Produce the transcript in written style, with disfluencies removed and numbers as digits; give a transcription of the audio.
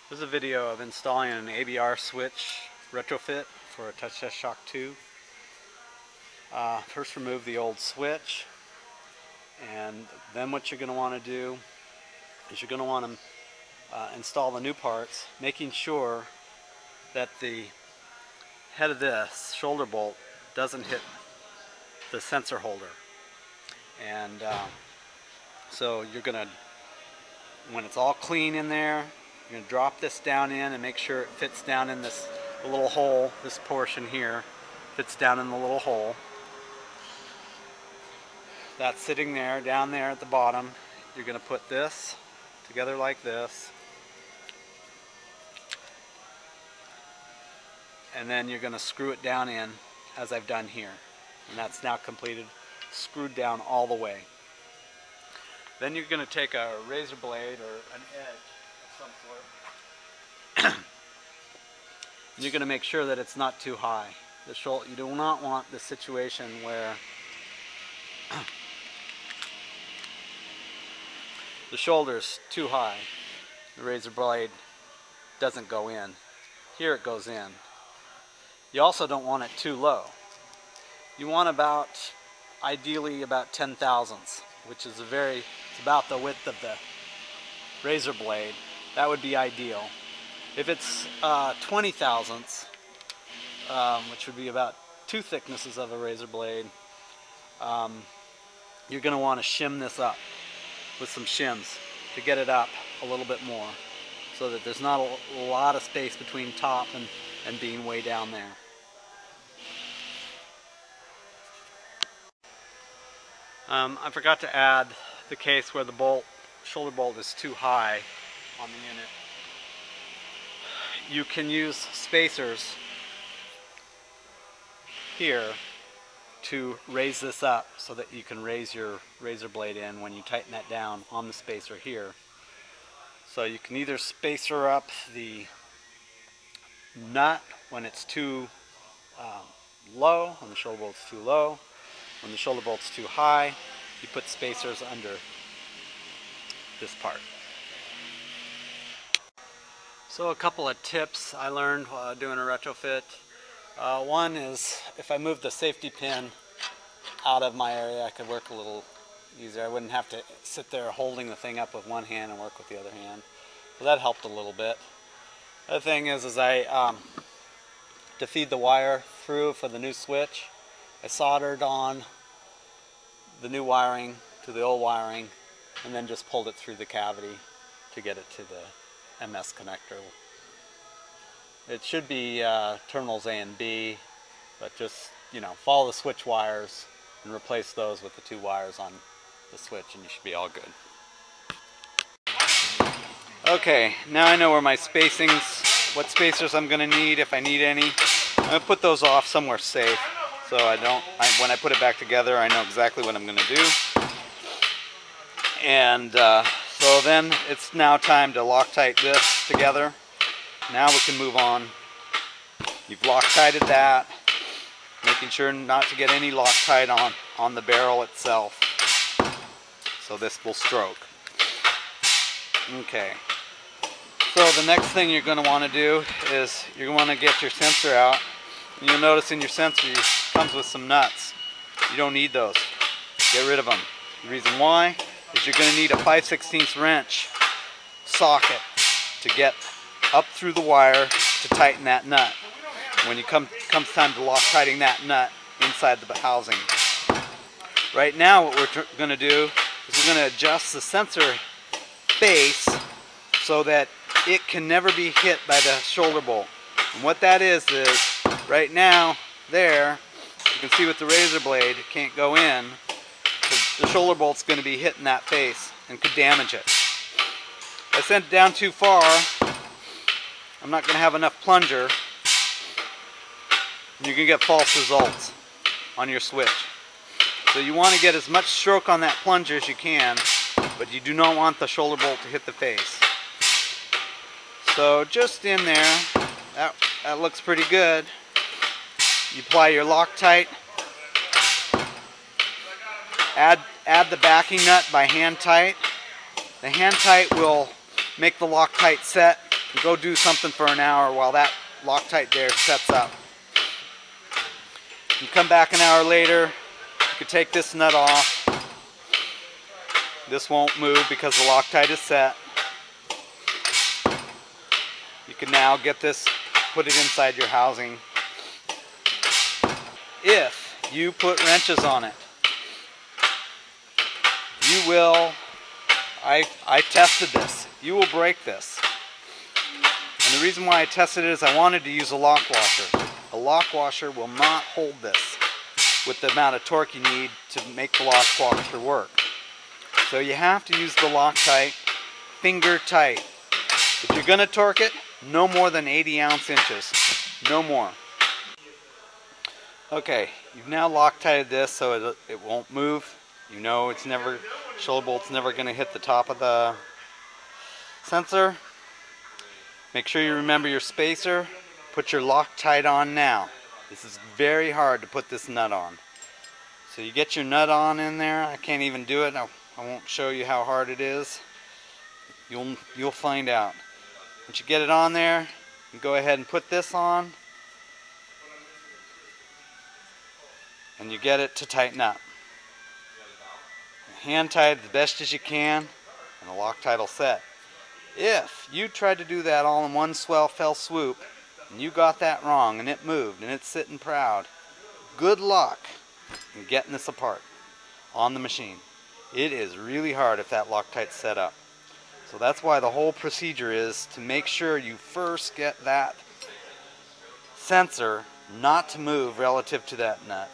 This is a video of installing an ABR switch retrofit for a TTSll Shock 2. First remove the old switch, and then what you're going to want to do is you're going to want to install the new parts, making sure that the head of this shoulder bolt doesn't hit the sensor holder. And so you're going to, when it's all clean in there, you're going to drop this down in and make sure it fits down in this little hole. This portion here fits down in the little hole. That's sitting there, down there at the bottom. You're going to put this together like this. And then you're going to screw it down in as I've done here. And that's now completed, screwed down all the way. Then you're going to take a razor blade or an edge of some sort. And you're going to make sure that it's not too high. You do not want the situation where the shoulder's too high. The razor blade doesn't go in. Here it goes in. You also don't want it too low. You want ideally about 10 thousandths, which is it's about the width of the razor blade. That would be ideal. If it's 20 thousandths, which would be about 2 thicknesses of a razor blade, you're going to want to shim this up with some shims to get it up a little bit more, so that there's not a lot of space between top and being way down there. I forgot to add the case where the shoulder bolt is too high on the unit. You can use spacers here to raise this up so that you can raise your razor blade in when you tighten that down on the spacer here. So you can either spacer up the nut when it's too low, when the shoulder bolt's too low. When the shoulder bolt's too high, you put spacers under this part. So a couple of tips I learned while doing a retrofit. One is, if I move the safety pin out of my area, I could work a little easier. I wouldn't have to sit there holding the thing up with one hand and work with the other hand. So that helped a little bit. The other thing is to feed the wire through for the new switch, I soldered on the new wiring to the old wiring and then just pulled it through the cavity to get it to the MS connector. It should be terminals A and B, but just, follow the switch wires and replace those with the 2 wires on the switch and you should be all good. Okay, now I know where my spacings, what spacers I'm going to need if I need any. I'm going to put those off somewhere safe, so when I put it back together, I know exactly what I'm going to do. And so then it's now time to Loctite this together. Now we can move on. You've Loctited that, making sure not to get any Loctite on the barrel itself, so this will stroke. Okay. So the next thing you're going to want to do is you're going to want to get your sensor out. And you'll notice in your sensor it comes with some nuts. You don't need those. Get rid of them. The reason why is you're going to need a 5/16 wrench socket to get up through the wire to tighten that nut when comes time to Loctiting that nut inside the housing. Right now what we're going to do is we're going to adjust the sensor base so that it can never be hit by the shoulder bolt. And what that is right now there, you can see with the razor blade, it can't go in. The shoulder bolt's going to be hitting that face and could damage it. If I send it down too far, I'm not going to have enough plunger. You can get false results on your switch. So you want to get as much stroke on that plunger as you can, but you do not want the shoulder bolt to hit the face. So just in there, that looks pretty good. You apply your Loctite. Add the backing nut by hand tight. The hand tight will make the Loctite set and go do something for an hour while that Loctite there sets up. You come back an hour later, you can take this nut off. This won't move because the Loctite is set. You can now get this, put it inside your housing. If you put wrenches on it, you will, I tested this, you will break this. And the reason why I tested it is I wanted to use a lock washer. A lock washer will not hold this with the amount of torque you need to make the lock washer work. So you have to use the Loctite finger tight. If you're going to torque it, no more than 80 ounce-inches. No more. Okay, you've now Loctited this so it won't move. You know it's never, shoulder bolt's never going to hit the top of the sensor. Make sure you remember your spacer. Put your Loctite on now. This is very hard to put this nut on. So you get your nut on in there. I can't even do it. I won't show you how hard it is. You'll find out. Once you get it on there, you go ahead and put this on. And you get it to tighten up. Hand tight as best as you can, and the Loctite will set. If you tried to do that all in one fell swoop, and you got that wrong, and it moved, and it's sitting proud, good luck in getting this apart on the machine. It is really hard if that Loctite's set up. So that's why the whole procedure is to make sure you first get that sensor not to move relative to that nut.